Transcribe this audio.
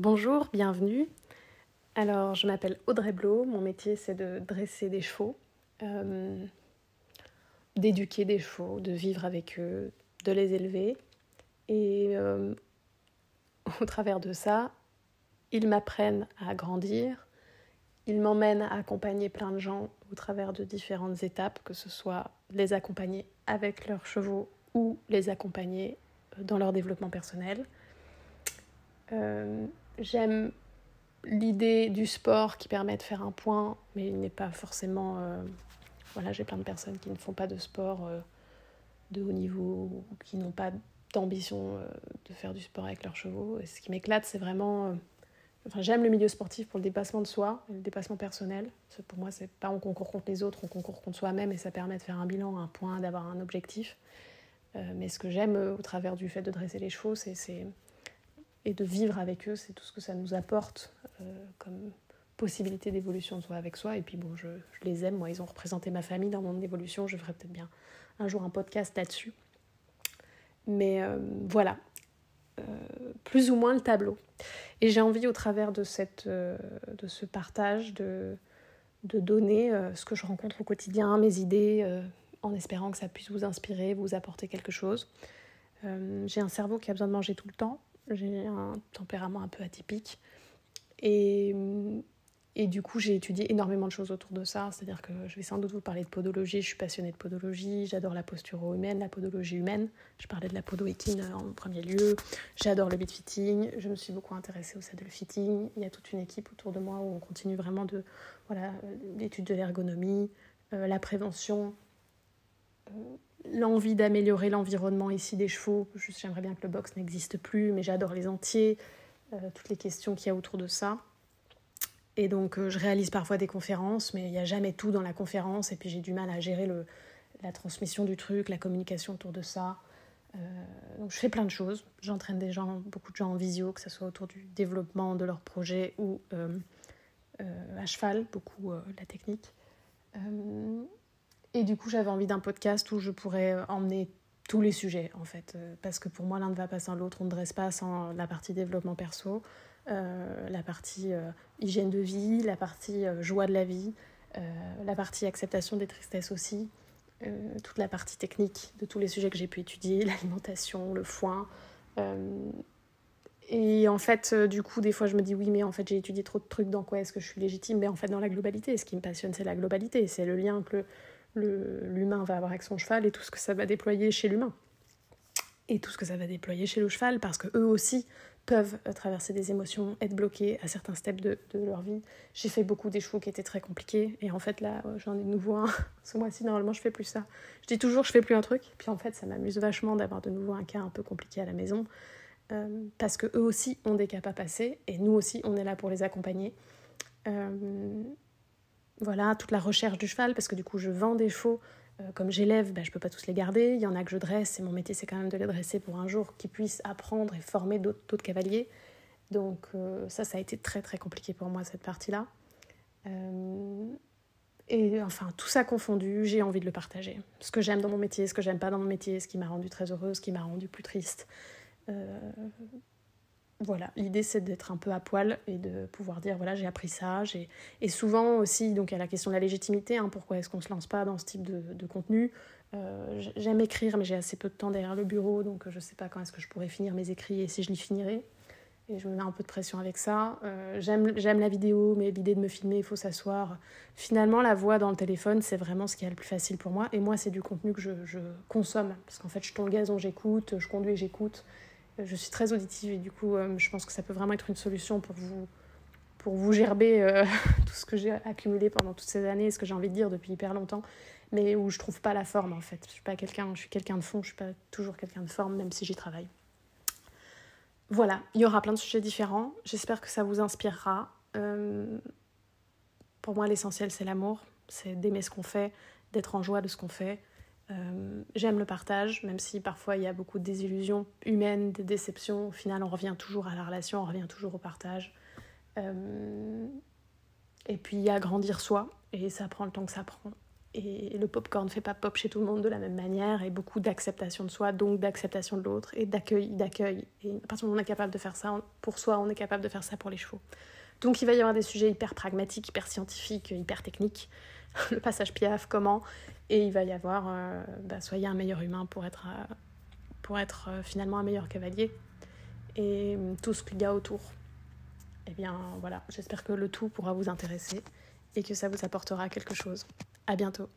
Bonjour, bienvenue. Alors, je m'appelle Audrey Blot, mon métier c'est de dresser des chevaux, d'éduquer des chevaux, de vivre avec eux, de les élever. Et au travers de ça, ils m'apprennent à grandir, ils m'emmènent à accompagner plein de gens au travers de différentes étapes, que ce soit les accompagner avec leurs chevaux ou les accompagner dans leur développement personnel. J'aime l'idée du sport qui permet de faire un point, mais il n'est pas forcément... Voilà, j'ai plein de personnes qui ne font pas de sport de haut niveau, ou qui n'ont pas d'ambition de faire du sport avec leurs chevaux. Et ce qui m'éclate, c'est vraiment... j'aime le milieu sportif pour le dépassement de soi, le dépassement personnel. Pour moi, c'est pas on concourt contre les autres, on concourt contre soi-même, et ça permet de faire un bilan, un point, d'avoir un objectif. Mais ce que j'aime au travers du fait de dresser les chevaux, et de vivre avec eux, c'est tout ce que ça nous apporte comme possibilité d'évolution de soi avec soi. Et puis bon, je les aime, moi, ils ont représenté ma famille dans mon évolution. Je ferai peut-être bien un jour un podcast là-dessus. Mais voilà, plus ou moins le tableau. Et j'ai envie, au travers de ce partage, de donner ce que je rencontre au quotidien, mes idées, en espérant que ça puisse vous inspirer, vous apporter quelque chose. J'ai un cerveau qui a besoin de manger tout le temps. J'ai un tempérament un peu atypique. Et du coup, j'ai étudié énormément de choses autour de ça. C'est-à-dire que je vais sans doute vous parler de podologie. Je suis passionnée de podologie. J'adore la posture humaine, la podologie humaine. Je parlais de la podo-équine en premier lieu. J'adore le beat fitting. Je me suis beaucoup intéressée au saddle fitting. Il y a toute une équipe autour de moi où on continue vraiment l'étude de l'ergonomie, la prévention, l'envie d'améliorer l'environnement ici des chevaux. J'aimerais bien que le box n'existe plus, mais j'adore les entiers, toutes les questions qu'il y a autour de ça. Et donc, je réalise parfois des conférences, mais il n'y a jamais tout dans la conférence. Et puis, j'ai du mal à gérer la transmission du truc, la communication autour de ça. Donc, je fais plein de choses. J'entraîne beaucoup de gens en visio, que ce soit autour du développement de leur projet ou à cheval, beaucoup la technique. Et du coup, j'avais envie d'un podcast où je pourrais emmener tous les sujets, en fait. Parce que pour moi, l'un ne va pas sans l'autre. On ne dresse pas sans la partie développement perso, la partie hygiène de vie, la partie joie de la vie, la partie acceptation des tristesses aussi, toute la partie technique de tous les sujets que j'ai pu étudier, l'alimentation, le foin. Et en fait, du coup, des fois, je me dis oui, mais en fait, j'ai étudié trop de trucs. Dans quoi est-ce que je suis légitime? Mais en fait, dans la globalité. Ce qui me passionne, c'est la globalité. C'est le lien que l'humain va avoir avec son cheval et tout ce que ça va déployer chez l'humain. Et tout ce que ça va déployer chez le cheval, parce qu'eux aussi peuvent traverser des émotions, être bloqués à certains steps de leur vie. J'ai fait beaucoup des chevaux qui étaient très compliqués. Et en fait, là, j'en ai de nouveau un. Ce mois-ci, normalement, je fais plus ça. Je dis toujours, je fais plus un truc. Puis en fait, ça m'amuse vachement d'avoir de nouveau un cas un peu compliqué à la maison. Parce qu'eux aussi ont des caps à passer. Et nous aussi, on est là pour les accompagner. Voilà, toute la recherche du cheval, parce que du coup, je vends des chevaux. Comme j'élève, je ne peux pas tous les garder. Il y en a que je dresse, et mon métier, c'est quand même de les dresser pour un jour qu'ils puissent apprendre et former d'autres cavaliers. Donc ça a été très, très compliqué pour moi, cette partie-là. Et enfin, tout ça confondu, j'ai envie de le partager. Ce que j'aime dans mon métier, ce que j'aime pas dans mon métier, ce qui m'a rendue très heureuse, ce qui m'a rendue plus triste. Voilà, l'idée c'est d'être un peu à poil et de pouvoir dire voilà, j'ai appris ça. Et souvent aussi, donc il y a la question de la légitimité, pourquoi est-ce qu'on ne se lance pas dans ce type de contenu. J'aime écrire, mais j'ai assez peu de temps derrière le bureau, donc je ne sais pas quand est-ce que je pourrais finir mes écrits et si je les finirai. Et je me mets un peu de pression avec ça. J'aime la vidéo, mais l'idée de me filmer, il faut s'asseoir. Finalement, la voix dans le téléphone, c'est vraiment ce qui est le plus facile pour moi. Et moi, c'est du contenu que je consomme, parce qu'en fait, je tourne le gazon, j'écoute, je conduis, j'écoute. Je suis très auditive et du coup, je pense que ça peut vraiment être une solution pour vous gerber tout ce que j'ai accumulé pendant toutes ces années, ce que j'ai envie de dire depuis hyper longtemps, mais où je trouve pas la forme en fait. Je suis quelqu'un de fond, je suis pas toujours quelqu'un de forme, même si j'y travaille. Voilà, il y aura plein de sujets différents. J'espère que ça vous inspirera. Pour moi, l'essentiel, c'est l'amour. C'est d'aimer ce qu'on fait, d'être en joie de ce qu'on fait. J'aime le partage, même si parfois il y a beaucoup de désillusions humaines, des déceptions. Au final, on revient toujours à la relation, on revient toujours au partage. Et puis, il y a grandir soi, et ça prend le temps que ça prend. Et le popcorn ne fait pas pop chez tout le monde de la même manière, et beaucoup d'acceptation de soi, donc d'acceptation de l'autre, et d'accueil. Et à partir du moment où on est capable de faire ça pour soi, on est capable de faire ça pour les chevaux. Donc il va y avoir des sujets hyper pragmatiques, hyper scientifiques, hyper techniques. Le passage Piaf, comment. Et il va y avoir, soyez un meilleur humain pour être finalement un meilleur cavalier. Et tout ce qu'il y a autour. Eh bien voilà, j'espère que le tout pourra vous intéresser et que ça vous apportera quelque chose. À bientôt.